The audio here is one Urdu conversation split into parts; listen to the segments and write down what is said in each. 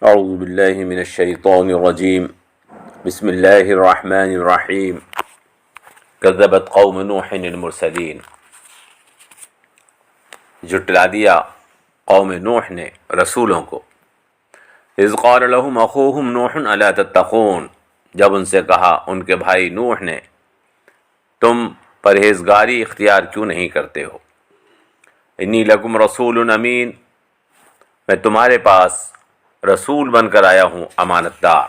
اعوذ باللہ من الشیطان الرجیم بسم اللہ الرحمن الرحیم کذبت قوم نوح المرسلین، جھٹلا دیا قوم نوح نے رسولوں کو۔ اذ قال لهم اخوهم نوح الا تتقون، جب ان سے کہا ان کے بھائی نوح نے تم پرہیزگاری اختیار کیوں نہیں کرتے ہو۔ انی لکم رسول امین، میں تمہارے پاس رسول بن کر آیا ہوں، امانت دار۔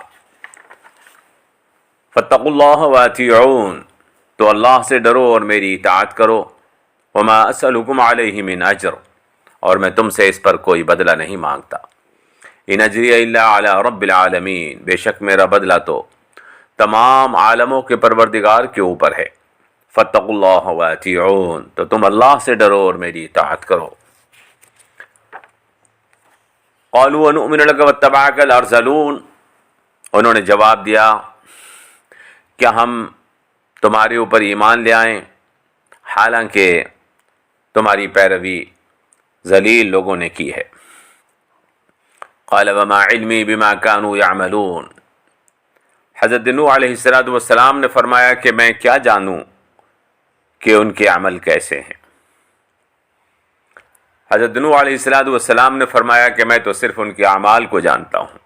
فاتقوا اللہ واطیعون، تو اللہ سے ڈرو اور میری اطاعت کرو۔ وما اسألکم علیہ من اجر، اور میں تم سے اس پر کوئی بدلہ نہیں مانگتا۔ ان اجری الا علی رب العالمین، بے شک میرا بدلہ تو تمام عالموں کے پروردگار کے اوپر ہے۔ فاتقوا اللہ واطیعون، تو تم اللہ سے ڈرو اور میری اطاعت کرو۔ قالوا ونؤمن لك واتبعك الارذلون، انہوں نے جواب دیا کیا ہم تمہارے اوپر ایمان لے آئیں حالانکہ تمہاری پیروی ذلیل لوگوں نے کی ہے۔ قال وما علمی بما كانوا يعملون، حضرت نوح علیہ السلام نے فرمایا کہ میں کیا جانوں کہ ان کے عمل کیسے ہیں۔ حضرت نوح علیہ السلام نے فرمایا کہ میں تو صرف ان کے اعمال کو جانتا ہوں۔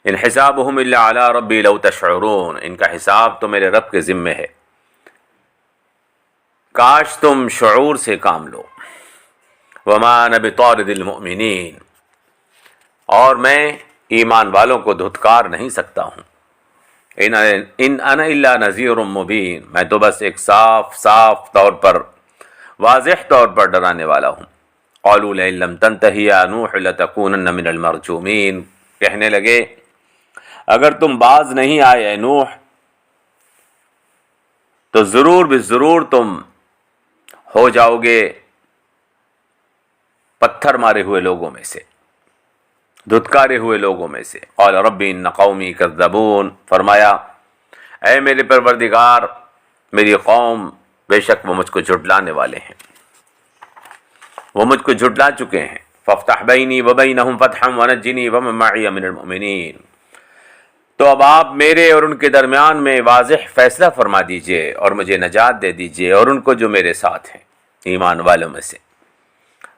ان حسابهم الا علی ربی لو تشعرون، ان کا حساب تو میرے رب کے ذمے ہے، کاش تم شعور سے کام لو۔ وما انا بطارد المؤمنین، اور میں ایمان والوں کو دھتکار نہیں سکتا ہوں۔ ان انا الا نذیر مبین، میں تو بس ایک صاف طور پر واضح طور پر ڈرانے والا ہوں۔ قالوا لئن لم تنتهِ يا نوح لتكونن من المرجومین، کہنے لگے اگر تم باز نہیں آئے اے نوح تو ضرور بالضرور تم ہو جاؤ گے پتھر مارے ہوئے لوگوں میں سے، دھتکارے ہوئے لوگوں میں سے۔ قال رب ان قومی کذبون، فرمایا اے میرے پروردگار میری قوم بے شک وہ مجھ کو جھٹلانے والے ہیں، وہ مجھ کو جھٹلا چکے ہیں۔ فافتح بینی وبینہم فتحا ونجنی ومن معی من المؤمنین، تو اب آپ میرے اور ان کے درمیان میں واضح فیصلہ فرما دیجئے اور مجھے نجات دے دیجئے اور ان کو جو میرے ساتھ ہیں ایمان والوں میں سے۔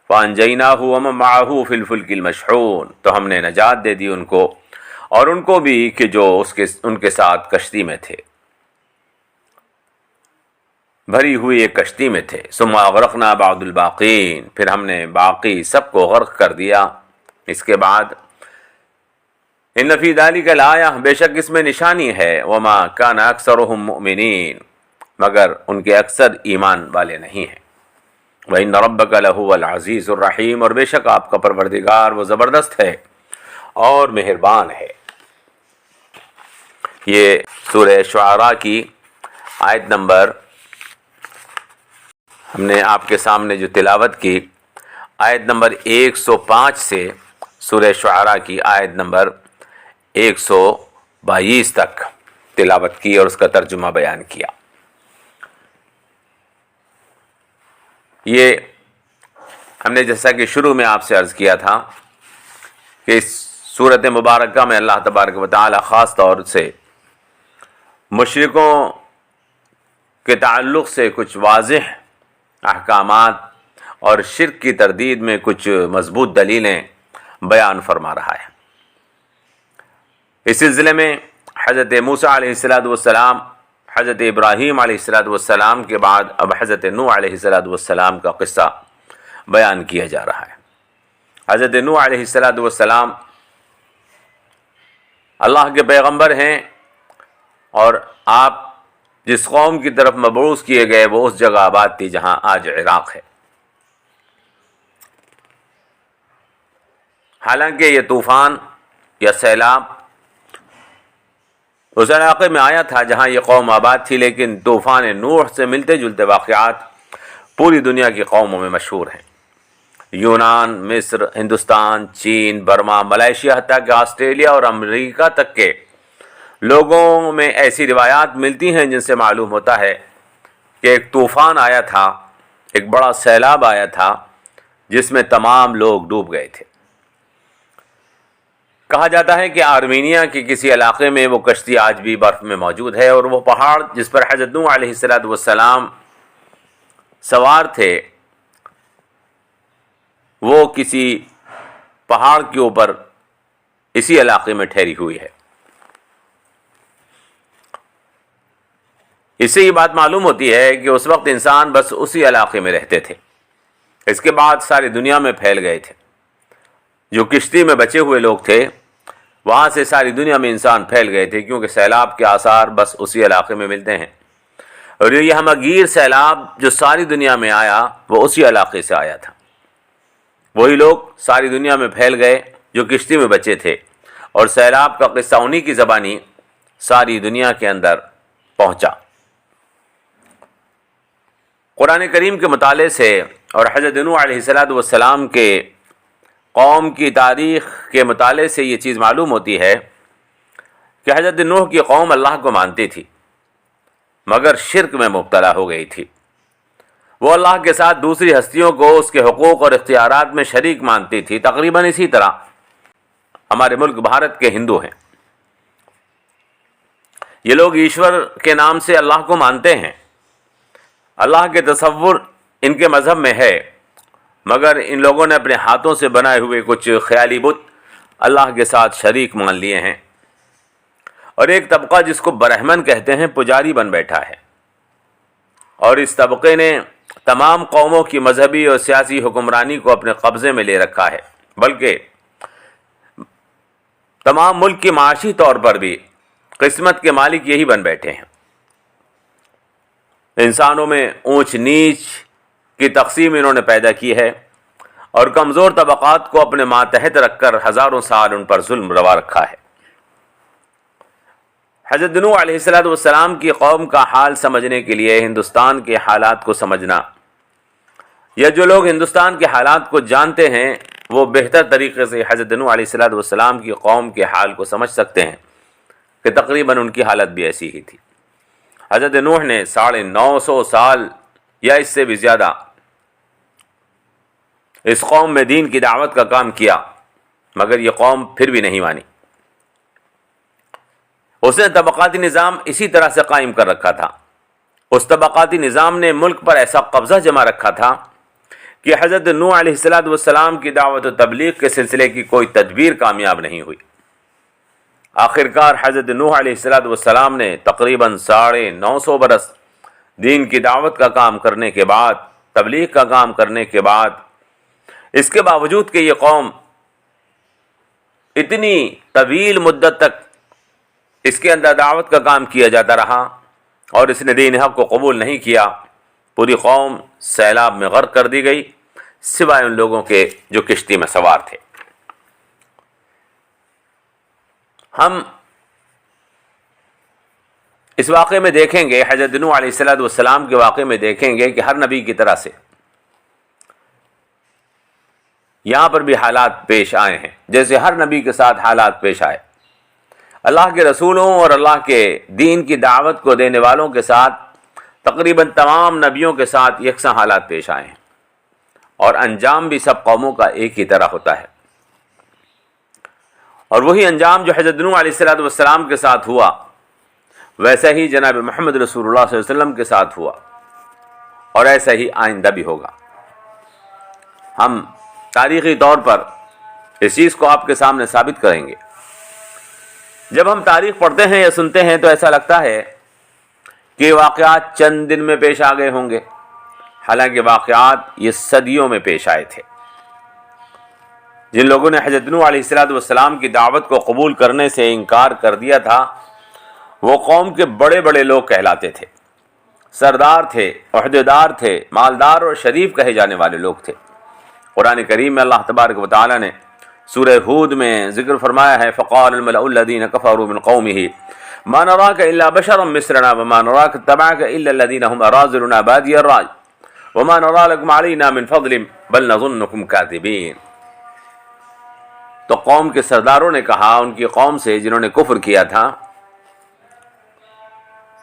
فانجیناہ ومن معہ فی الفلک المشحون، تو ہم نے نجات دے دی ان کو اور ان کو بھی کہ جو ان کے ساتھ کشتی میں تھے، بھری ہوئی ایک کشتی میں تھے۔ ثم اغرقنا بعد الباقین، پھر ہم نے باقی سب کو غرق کر دیا اس کے بعد۔ ان فی ذلک لآیہ، بے شک اس میں نشانی ہے۔ وما کان اکثرهم مؤمنین، مگر ان کے اکثر ایمان والے نہیں ہیں۔ وان ربک لہو العزیز الرحیم، اور بے شک آپ کا پروردگار وہ زبردست ہے اور مہربان ہے۔ یہ سورہ شعراء کی آیت نمبر ہم نے آپ کے سامنے جو تلاوت کی، آیت نمبر 105 سے سورہ شعراء کی آیت نمبر 122 تک تلاوت کی اور اس کا ترجمہ بیان کیا۔ یہ ہم نے جیسا کہ شروع میں آپ سے عرض کیا تھا کہ اس سورت مبارکہ میں اللہ تبارک و تعالی خاص طور سے مشرکوں کے تعلق سے کچھ واضح احکامات اور شرک کی تردید میں کچھ مضبوط دلیلیں بیان فرما رہا ہے۔ اس سلسلے میں حضرت موسیٰ علیہ السلام، حضرت ابراہیم علیہ السلام کے بعد اب حضرت نوح علیہ السلام کا قصہ بیان کیا جا رہا ہے۔ حضرت نوح علیہ السلام اللہ کے پیغمبر ہیں اور آپ جس قوم کی طرف مبعوث کیے گئے وہ اس جگہ آباد تھی جہاں آج عراق ہے۔ حالانکہ یہ طوفان یا سیلاب اس علاقے میں آیا تھا جہاں یہ قوم آباد تھی، لیکن طوفان نوح سے ملتے جلتے واقعات پوری دنیا کی قوموں میں مشہور ہیں۔ یونان، مصر، ہندوستان، چین، برما، ملائیشیا، حتیٰ کہ آسٹریلیا اور امریکہ تک کے لوگوں میں ایسی روایات ملتی ہیں جن سے معلوم ہوتا ہے کہ ایک طوفان آیا تھا، ایک بڑا سیلاب آیا تھا جس میں تمام لوگ ڈوب گئے تھے۔ کہا جاتا ہے کہ آرمینیا کے کسی علاقے میں وہ کشتی آج بھی برف میں موجود ہے، اور وہ پہاڑ جس پر حضرت نوح علیہ السلام سوار تھے وہ کسی پہاڑ کے اوپر اسی علاقے میں ٹھہری ہوئی ہے۔ اس سے یہ بات معلوم ہوتی ہے کہ اس وقت انسان بس اسی علاقے میں رہتے تھے، اس کے بعد ساری دنیا میں پھیل گئے تھے۔ جو کشتی میں بچے ہوئے لوگ تھے وہاں سے ساری دنیا میں انسان پھیل گئے تھے، کیونکہ سیلاب کے آثار بس اسی علاقے میں ملتے ہیں، اور یہ ہمگیر سیلاب جو ساری دنیا میں آیا وہ اسی علاقے سے آیا تھا۔ وہی لوگ ساری دنیا میں پھیل گئے جو کشتی میں بچے تھے، اور سیلاب کا قصہ انہی کی زبانی ساری دنیا کے اندر پہنچا۔ قرآن کریم کے مطالعے سے اور حضرت نوح علیہ السلام کے قوم کی تاریخ کے مطالعے سے یہ چیز معلوم ہوتی ہے کہ حضرت نوح کی قوم اللہ کو مانتی تھی مگر شرک میں مبتلا ہو گئی تھی۔ وہ اللہ کے ساتھ دوسری ہستیوں کو اس کے حقوق اور اختیارات میں شریک مانتی تھی، تقریباً اسی طرح ہمارے ملک بھارت کے ہندو ہیں۔ یہ لوگ ایشور کے نام سے اللہ کو مانتے ہیں، اللہ کے تصور ان کے مذہب میں ہے، مگر ان لوگوں نے اپنے ہاتھوں سے بنائے ہوئے کچھ خیالی بت اللہ کے ساتھ شریک مان لیے ہیں، اور ایک طبقہ جس کو برہمن کہتے ہیں پجاری بن بیٹھا ہے، اور اس طبقے نے تمام قوموں کی مذہبی اور سیاسی حکمرانی کو اپنے قبضے میں لے رکھا ہے، بلکہ تمام ملک کی معاشی طور پر بھی قسمت کے مالک یہی بن بیٹھے ہیں۔ انسانوں میں اونچ نیچ کی تقسیم انہوں نے پیدا کی ہے، اور کمزور طبقات کو اپنے ماتحت رکھ کر ہزاروں سال ان پر ظلم روا رکھا ہے۔ حضرت نوح علیہ السلام کی قوم کا حال سمجھنے کے لیے ہندوستان کے حالات کو سمجھنا، یا جو لوگ ہندوستان کے حالات کو جانتے ہیں وہ بہتر طریقے سے حضرت نوح علیہ السلام کی قوم کے حال کو سمجھ سکتے ہیں کہ تقریباً ان کی حالت بھی ایسی ہی تھی۔ حضرت نوح نے 950 سال یا اس سے بھی زیادہ اس قوم میں دین کی دعوت کا کام کیا، مگر یہ قوم پھر بھی نہیں مانی۔ اس نے طبقاتی نظام اسی طرح سے قائم کر رکھا تھا۔ اس طبقاتی نظام نے ملک پر ایسا قبضہ جما رکھا تھا کہ حضرت نوح علیہ السلام کی دعوت و تبلیغ کے سلسلے کی کوئی تدبیر کامیاب نہیں ہوئی۔ آخرکار حضرت نوح علیہ السلام نے تقریباً 950 برس دین کی دعوت کا کام کرنے کے بعد، تبلیغ کا کام کرنے کے بعد، اس کے باوجود کہ یہ قوم اتنی طویل مدت تک اس کے اندر دعوت کا کام کیا جاتا رہا اور اس نے دین حق کو قبول نہیں کیا، پوری قوم سیلاب میں غرق کر دی گئی، سوائے ان لوگوں کے جو کشتی میں سوار تھے۔ ہم اس واقعے میں دیکھیں گے، حضرت نوح علیہ السلام کے واقعے میں دیکھیں گے کہ ہر نبی کی طرح سے یہاں پر بھی حالات پیش آئے ہیں، جیسے ہر نبی کے ساتھ حالات پیش آئے۔ اللہ کے رسولوں اور اللہ کے دین کی دعوت کو دینے والوں کے ساتھ تقریباً تمام نبیوں کے ساتھ یکساں حالات پیش آئے ہیں، اور انجام بھی سب قوموں کا ایک ہی طرح ہوتا ہے، اور وہی انجام جو حضرت نوح علیہ السلام کے ساتھ ہوا ویسا ہی جناب محمد رسول اللہ صلی اللہ علیہ وسلم کے ساتھ ہوا، اور ایسا ہی آئندہ بھی ہوگا۔ ہم تاریخی طور پر اس چیز کو آپ کے سامنے ثابت کریں گے۔ جب ہم تاریخ پڑھتے ہیں یا سنتے ہیں تو ایسا لگتا ہے کہ واقعات چند دن میں پیش آ گئے ہوں گے، حالانکہ واقعات یہ صدیوں میں پیش آئے تھے۔ جن لوگوں نے حضرت نوح علیہ السلام کی دعوت کو قبول کرنے سے انکار کر دیا تھا وہ قوم کے بڑے بڑے لوگ کہلاتے تھے، سردار تھے، عہدیدار تھے، مالدار اور شریف کہے جانے والے لوگ تھے۔ قرآن کریم میں اللہ تبارک و تعالی نے سورہ ہود میں ذکر فرمایا ہے، فقال الملأ الذین کفروا من قومه ما نراک الا بشرا مثلنا وما نراک اتبعک الا الذین هم اراذلنا بادی الرأی وما نرى لكم علينا من فضل بل نظنكم كاذبین۔ تو قوم کے سرداروں نے کہا ان کی قوم سے جنہوں نے کفر کیا تھا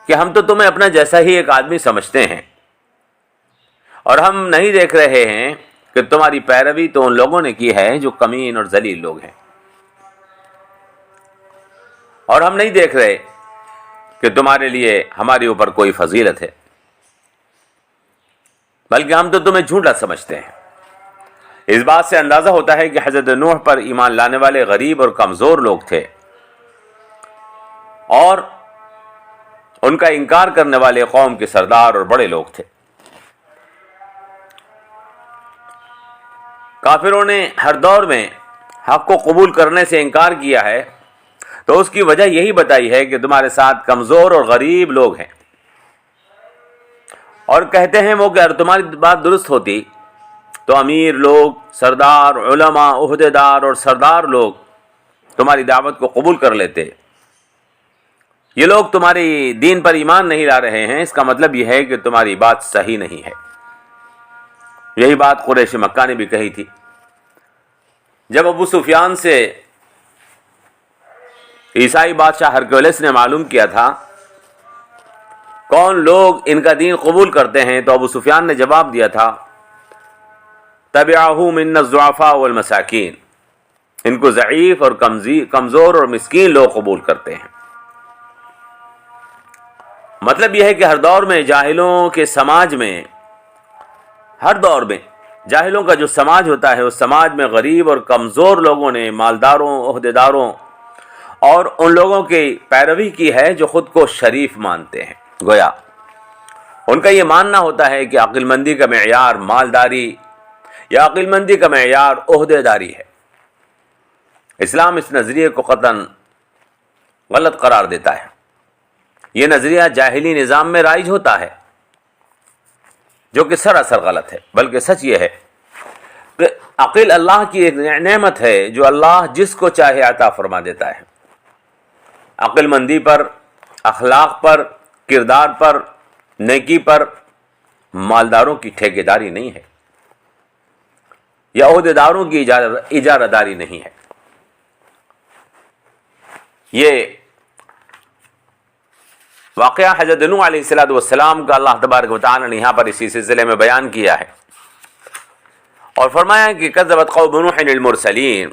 کہ ہم تو تمہیں اپنا جیسا ہی ایک آدمی سمجھتے ہیں، اور ہم نہیں دیکھ رہے ہیں کہ تمہاری پیروی تو ان لوگوں نے کی ہے جو کمین اور ذلیل لوگ ہیں۔ اور ہم نہیں دیکھ رہے کہ تمہارے لیے ہمارے اوپر کوئی فضیلت ہے، بلکہ ہم تو تمہیں جھوٹا سمجھتے ہیں۔ اس بات سے اندازہ ہوتا ہے کہ حضرت نوح پر ایمان لانے والے غریب اور کمزور لوگ تھے، اور ان کا انکار کرنے والے قوم کے سردار اور بڑے لوگ تھے۔ کافروں نے ہر دور میں حق کو قبول کرنے سے انکار کیا ہے، تو اس کی وجہ یہی بتائی ہے کہ تمہارے ساتھ کمزور اور غریب لوگ ہیں، اور کہتے ہیں وہ کہ اگر تمہاری بات درست ہوتی تو امیر لوگ، سردار، علماء، عہدیدار اور سردار لوگ تمہاری دعوت کو قبول کر لیتے۔ یہ لوگ تمہاری دین پر ایمان نہیں لا رہے ہیں، اس کا مطلب یہ ہے کہ تمہاری بات صحیح نہیں ہے۔ یہی بات قریش مکہ نے بھی کہی تھی۔ جب ابو سفیان سے عیسائی بادشاہ ہرکولس نے معلوم کیا تھا کون لوگ ان کا دین قبول کرتے ہیں، تو ابو سفیان نے جواب دیا تھا تبعہ من الضعفاء والمساکین، ان کو ضعیف اور کمزور اور مسکین لوگ قبول کرتے ہیں۔ مطلب یہ ہے کہ ہر دور میں جاہلوں کے سماج میں، ہر دور میں جاہلوں کا جو سماج ہوتا ہے، اس سماج میں غریب اور کمزور لوگوں نے مالداروں، عہدیداروں اور ان لوگوں کی پیروی کی ہے جو خود کو شریف مانتے ہیں۔ گویا ان کا یہ ماننا ہوتا ہے کہ عقل مندی کا معیار مالداری یا عقل مندی کا معیار عہدیداری ہے۔ اسلام اس نظریے کو قطعاً غلط قرار دیتا ہے۔ یہ نظریہ جاہلی نظام میں رائج ہوتا ہے، جو کہ سراسر غلط ہے، بلکہ سچ یہ ہے کہ عقل اللہ کی ایک نعمت ہے جو اللہ جس کو چاہے عطا فرما دیتا ہے۔ عقل مندی پر، اخلاق پر، کردار پر، نیکی پر مالداروں کی ٹھیکیداری نہیں ہے، یا عہدیداروں کی اجارہ داری نہیں ہے۔ یہ واقعہ حضرت نوح علیہ السلام کا اللہ تبارک و تعالی نے یہاں پر اسی سلسلے میں بیان کیا ہے، اور فرمایا کہ کذبت قوم نوح المرسلین،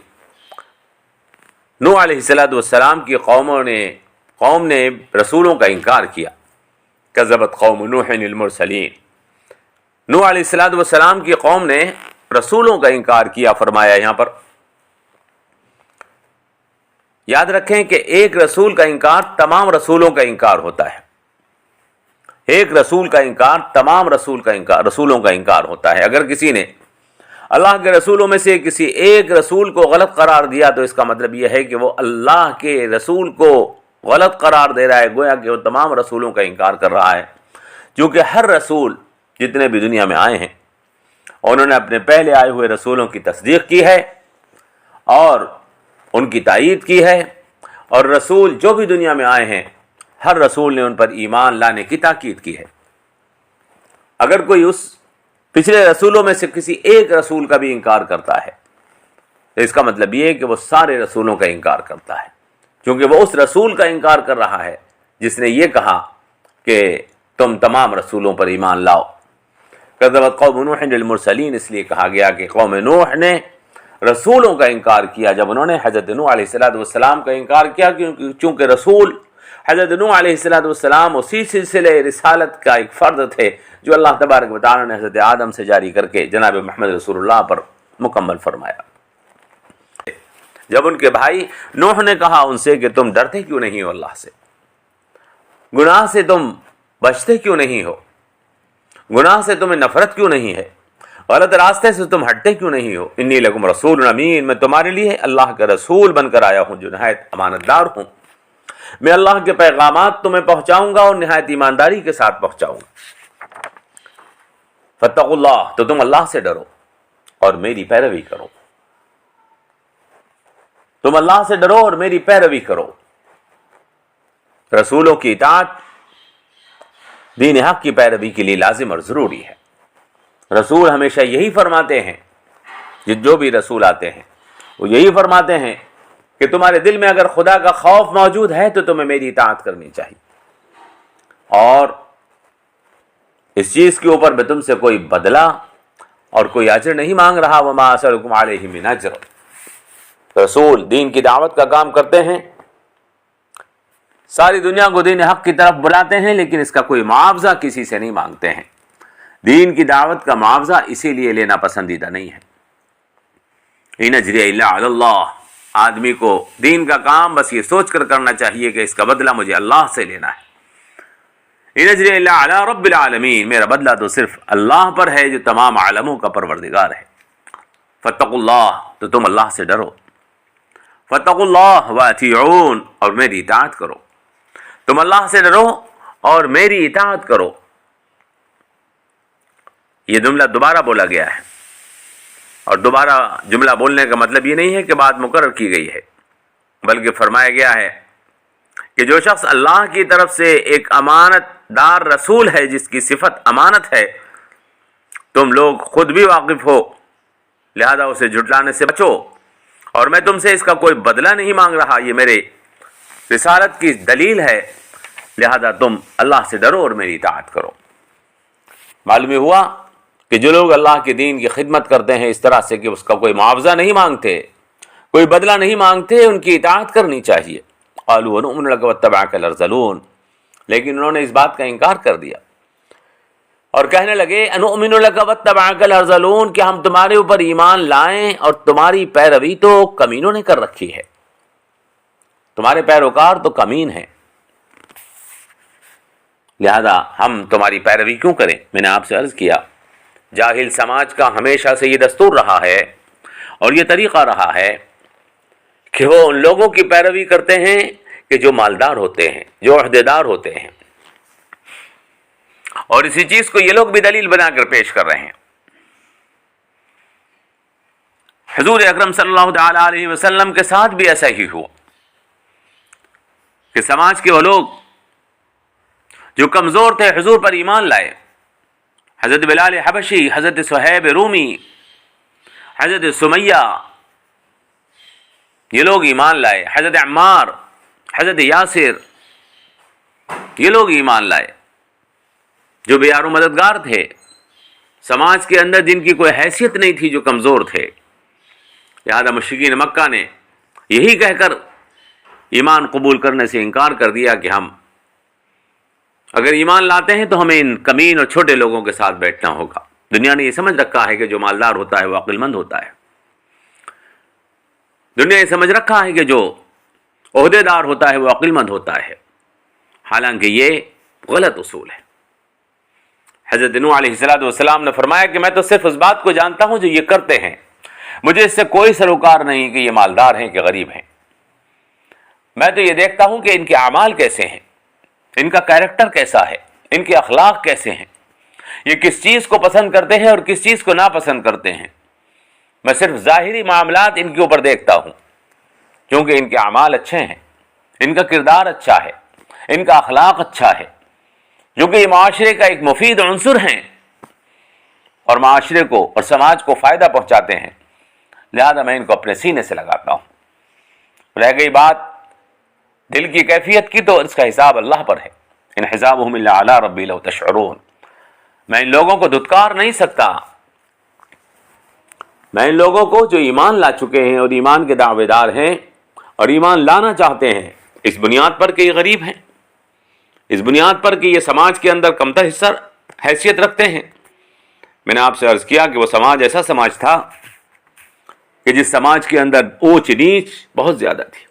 نوح علیہ السلام کی قوم نے رسولوں کا انکار کیا۔ کذبت قوم نوح المرسلین، نوح علیہ السلام کی قوم نے رسولوں کا انکار کیا۔ فرمایا یہاں پر یاد رکھیں کہ ایک رسول کا انکار تمام رسولوں کا انکار ہوتا ہے۔ ایک رسول کا انکار تمام رسولوں کا انکار ہوتا ہے۔ اگر کسی نے اللہ کے رسولوں میں سے کسی ایک رسول کو غلط قرار دیا تو اس کا مطلب یہ ہے کہ وہ اللہ کے رسول کو غلط قرار دے رہا ہے، گویا کہ وہ تمام رسولوں کا انکار کر رہا ہے، کیونکہ ہر رسول جتنے بھی دنیا میں آئے ہیں انہوں نے اپنے پہلے آئے ہوئے رسولوں کی تصدیق کی ہے اور ان کی تائید کی ہے، اور رسول جو بھی دنیا میں آئے ہیں ہر رسول نے ان پر ایمان لانے کی تاکید کی ہے۔ اگر کوئی اس پچھلے رسولوں میں سے کسی ایک رسول کا بھی انکار کرتا ہے تو اس کا مطلب یہ ہے کہ وہ سارے رسولوں کا انکار کرتا ہے، کیونکہ وہ اس رسول کا انکار کر رہا ہے جس نے یہ کہا کہ تم تمام رسولوں پر ایمان لاؤ۔ کذبت قوم نوح المرسلین اس لیے کہا گیا کہ قوم نوح نے رسولوں کا انکار کیا جب انہوں نے حضرت نوح علیہ السلام کا انکار کیا، چونکہ رسول حضرت نوح علیہ السلام اسی سلسلے رسالت کا ایک فرد تھے جو اللہ تبارک و تعالی نے حضرت آدم سے جاری کر کے جناب محمد رسول اللہ پر مکمل فرمایا۔ جب ان کے بھائی نوح نے کہا ان سے کہ تم ڈرتے کیوں نہیں ہو اللہ سے، گناہ سے تم بچتے کیوں نہیں ہو، گناہ سے تمہیں نفرت کیوں نہیں ہے، غلط راستے سے تم ہٹتے کیوں نہیں ہو، انی لکم رسول امین، میں تمہارے لیے اللہ کا رسول بن کر آیا ہوں جو نہایت امانت دار ہوں۔ میں اللہ کے پیغامات تمہیں پہنچاؤں گا اور نہایت ایمانداری کے ساتھ پہنچاؤں گا۔ فاتقوا اللہ، تو تم اللہ سے ڈرو اور میری پیروی کرو، تم اللہ سے ڈرو اور میری پیروی کرو۔ رسولوں کی اطاعت دین حق کی پیروی کے لیے لازم اور ضروری ہے۔ رسول ہمیشہ یہی فرماتے ہیں، جو بھی رسول آتے ہیں وہ یہی فرماتے ہیں کہ تمہارے دل میں اگر خدا کا خوف موجود ہے تو تمہیں میری اطاعت کرنی چاہیے، اور اس چیز کے اوپر میں تم سے کوئی بدلہ اور کوئی اجر نہیں مانگ رہا۔ وما اسألکم علیہ من اجر، رسول دین کی دعوت کا کام کرتے ہیں ساری دنیا کو دین حق کی طرف بلاتے ہیں لیکن اس کا کوئی معاوضہ کسی سے نہیں مانگتے ہیں. دین کی دعوت کا معاوضہ اسی لیے لینا پسندیدہ نہیں ہے. ان اجری الا علی اللہ. آدمی کو دین کا کام بس یہ سوچ کر کرنا چاہیے کہ اس کا بدلہ مجھے اللہ سے لینا ہے. ان اجری الا علی رب العالمین. میرا بدلہ تو صرف اللہ پر ہے جو تمام عالموں کا پروردگار ہے. فاتقوا اللہ. تو تم اللہ سے ڈرو. فاتقوا اللہ واطیعون. اور میری اطاعت کرو. تم اللہ سے ڈرو اور میری اطاعت کرو. یہ جملہ دوبارہ بولا گیا ہے، اور دوبارہ جملہ بولنے کا مطلب یہ نہیں ہے کہ بات مقرر کی گئی ہے، بلکہ فرمایا گیا ہے کہ جو شخص اللہ کی طرف سے ایک امانت دار رسول ہے جس کی صفت امانت ہے، تم لوگ خود بھی واقف ہو، لہذا اسے جھٹلانے سے بچو. اور میں تم سے اس کا کوئی بدلہ نہیں مانگ رہا، یہ میرے رسالت کی دلیل ہے، لہذا تم اللہ سے ڈرو اور میری اطاعت کرو. معلوم ہوا کہ جو لوگ اللہ کے دین کی خدمت کرتے ہیں اس طرح سے کہ اس کا کوئی معاوضہ نہیں مانگتے، کوئی بدلہ نہیں مانگتے، ان کی اطاعت کرنی چاہیے. قالوا ونؤمن لك واتبعك الارذلون. لیکن انہوں نے اس بات کا انکار کر دیا اور کہنے لگے انؤمن لك واتبعك الارذلون، کہ ہم تمہارے اوپر ایمان لائیں اور تمہاری پیروی تو کمینوں نے کر رکھی ہے، تمہارے پیروکار تو کمین ہیں، لہذا ہم تمہاری پیروی کیوں کریں. میں نے آپ سے عرض کیا جاہل سماج کا ہمیشہ سے یہ دستور رہا ہے اور یہ طریقہ رہا ہے کہ وہ ان لوگوں کی پیروی کرتے ہیں کہ جو مالدار ہوتے ہیں، جو عہدیدار ہوتے ہیں، اور اسی چیز کو یہ لوگ بھی دلیل بنا کر پیش کر رہے ہیں. حضور اکرم صلی اللہ تعالی علیہ وسلم کے ساتھ بھی ایسا ہی ہوا کہ سماج کے وہ لوگ جو کمزور تھے حضور پر ایمان لائے. حضرت بلال حبشی، حضرت صہیب رومی، حضرت سمیہ، یہ لوگ ایمان لائے. حضرت عمار، حضرت یاسر، یہ لوگ ایمان لائے جو بے یار و مددگار تھے، سماج کے اندر جن کی کوئی حیثیت نہیں تھی، جو کمزور تھے. لہذا مشرکین مکہ نے یہی کہہ کر ایمان قبول کرنے سے انکار کر دیا کہ ہم اگر ایمان لاتے ہیں تو ہمیں ان کمین اور چھوٹے لوگوں کے ساتھ بیٹھنا ہوگا. دنیا نے یہ سمجھ رکھا ہے کہ جو مالدار ہوتا ہے وہ عقل مند ہوتا ہے. دنیا یہ سمجھ رکھا ہے کہ جو عہدے دار ہوتا ہے وہ عقل مند ہوتا ہے، حالانکہ یہ غلط اصول ہے. حضرت نوح علیہ السلام نے فرمایا کہ میں تو صرف اس بات کو جانتا ہوں جو یہ کرتے ہیں، مجھے اس سے کوئی سروکار نہیں کہ یہ مالدار ہیں کہ غریب ہیں. میں تو یہ دیکھتا ہوں کہ ان کے اعمال کیسے ہیں، ان کا کیریکٹر کیسا ہے، ان کے اخلاق کیسے ہیں، یہ کس چیز کو پسند کرتے ہیں اور کس چیز کو ناپسند کرتے ہیں. میں صرف ظاہری معاملات ان کے اوپر دیکھتا ہوں، کیونکہ ان کے اعمال اچھے ہیں، ان کا کردار اچھا ہے، ان کا اخلاق اچھا ہے، کیونکہ یہ معاشرے کا ایک مفید عنصر ہیں اور معاشرے کو اور سماج کو فائدہ پہنچاتے ہیں، لہذا میں ان کو اپنے سینے سے لگاتا ہوں. رہ گئی بات دل کی کیفیت کی، تو اس کا حساب اللہ پر ہے. ان حسابهم الا علی ربی لو تشعرون. میں ان لوگوں کو دھتکار نہیں سکتا، میں ان لوگوں کو جو ایمان لا چکے ہیں اور ایمان کے دعوے دار ہیں اور ایمان لانا چاہتے ہیں، اس بنیاد پر کہ یہ غریب ہیں، اس بنیاد پر کہ یہ سماج کے اندر کمتر حصہ حیثیت رکھتے ہیں. میں نے آپ سے عرض کیا کہ وہ سماج ایسا سماج تھا کہ جس سماج کے اندر اونچ نیچ بہت زیادہ تھی،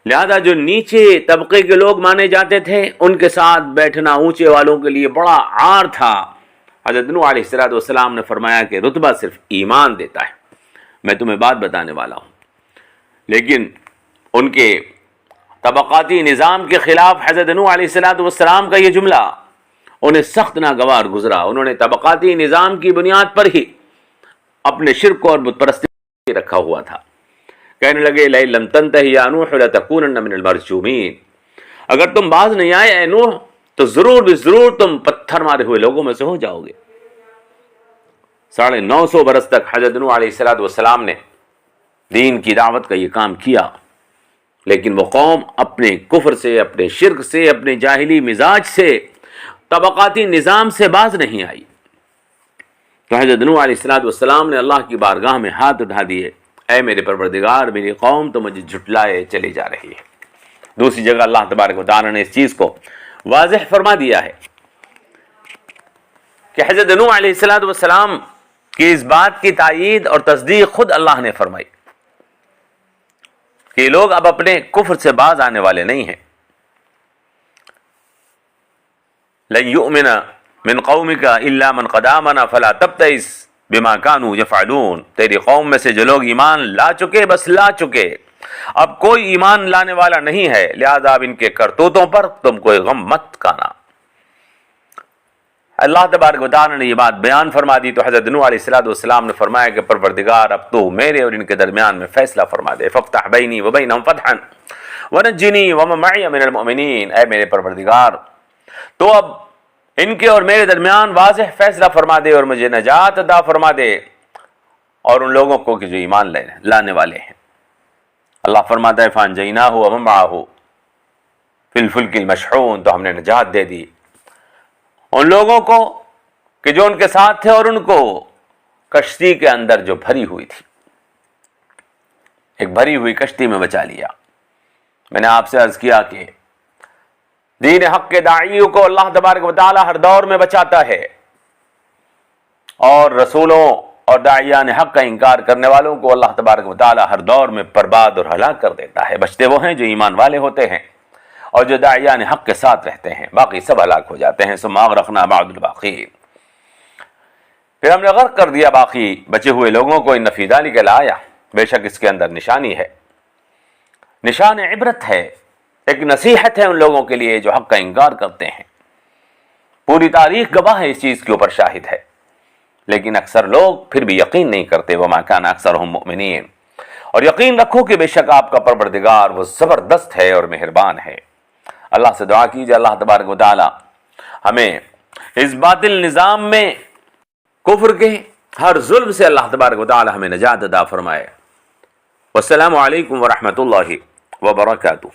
لہذا جو نیچے طبقے کے لوگ مانے جاتے تھے ان کے ساتھ بیٹھنا اونچے والوں کے لیے بڑا عار تھا. حضرت نوح علیہ السلام نے فرمایا کہ رتبہ صرف ایمان دیتا ہے. میں تمہیں بات بتانے والا ہوں، لیکن ان کے طبقاتی نظام کے خلاف حضرت نوح علیہ السلام کا یہ جملہ انہیں سخت ناگوار گزرا. انہوں نے طبقاتی نظام کی بنیاد پر ہی اپنے شرک اور بت پرستی رکھا ہوا تھا. کہنے لگے لئن لم تنتہی یا نوح لتکونن من المرجومین. اگر تم باز نہیں آئے اے نوح تو ضرور بھی ضرور تم پتھر مارے ہوئے لوگوں میں سے ہو جاؤ گے. 950 برس تک حضرت نوح علیہ السلام نے دین کی دعوت کا یہ کام کیا، لیکن وہ قوم اپنے کفر سے، اپنے شرک سے، اپنے جاہلی مزاج سے، طبقاتی نظام سے باز نہیں آئی. تو حضرت نوح علیہ السلام نے اللہ کی بارگاہ میں ہاتھ اٹھا دیے، اے میرے پروردگار، میری قوم تو مجھے جھٹلائے چلی جا رہی ہے، دوسری جگہ اللہ تبارک و تعالیٰ نے اس چیز کو واضح فرما دیا ہے کہ حضرت نوح علیہ السلام کی اس بات کی تائید اور تصدیق خود اللہ نے فرمائی کہ یہ لوگ اب اپنے کفر سے باز آنے والے نہیں ہیں. لن یؤمن من قومک الا من قد آمن فلا تبتئس بما كانوا يفعلون. تیری قوم میں سے جو لوگ ایمان لا چکے بس لا چکے، اب کوئی ایمان لانے والا نہیں ہے، لہذا اب ان کے کرتوتوں پر تم کوئی غم مت کھانا. اللہ تبارک و تعالیٰ نے یہ بات بیان فرما دی تو حضرت نوح علیہ السلام نے فرمایا کہ پروردگار اب تو میرے اور ان کے درمیان میں فیصلہ فرما دے. فافتح بینی و بینہم فتحا ونجنی ومن معی من المؤمنین. اے میرے پروردگار تو اب ان کے اور میرے درمیان واضح فیصلہ فرما دے اور مجھے نجات عطا فرما دے اور ان لوگوں کو کہ جو ایمان لانے والے ہیں. اللہ فرماتا ہے فانجیناہ ومن معہ فی الفلک المشحون. تو ہم نے نجات دے دی ان لوگوں کو کہ جو ان کے ساتھ تھے اور ان کو کشتی کے اندر جو بھری ہوئی تھی، ایک بھری ہوئی کشتی میں بچا لیا. میں نے آپ سے عرض کیا کہ دین حق کے داعیوں کو اللہ تبارک و تعالی ہر دور میں بچاتا ہے اور رسولوں اور داعیان حق کا انکار کرنے والوں کو اللہ تبارک و تعالی ہر دور میں برباد اور ہلاک کر دیتا ہے. بچتے وہ ہیں جو ایمان والے ہوتے ہیں اور جو داعیان حق کے ساتھ رہتے ہیں، باقی سب ہلاک ہو جاتے ہیں. ثم اغرقنا بعد الباقین. پھر ہم نے غرق کر دیا باقی بچے ہوئے لوگوں کو. ان فی ذلک لآیہ، بے شک اس کے اندر نشانی ہے، نشان عبرت ہے، ایک نصیحت ہے ان لوگوں کے لیے جو حق کا انکار کرتے ہیں. پوری تاریخ گواہ ہے، اس چیز کے اوپر شاہد ہے، لیکن اکثر لوگ پھر بھی یقین نہیں کرتے. وما کان اکثرهم مؤمنین. اور یقین رکھو کہ بے شک آپ کا پروردگار وہ زبردست ہے اور مہربان ہے. اللہ سے دعا کیجیے اللہ تبارک و تعالی ہمیں اس باطل نظام میں کفر کے ہر ظلم سے اللہ تبارک و تعالی ہمیں نجات عطا فرمائے. والسلام علیکم ورحمۃ اللہ وبرکاتہ.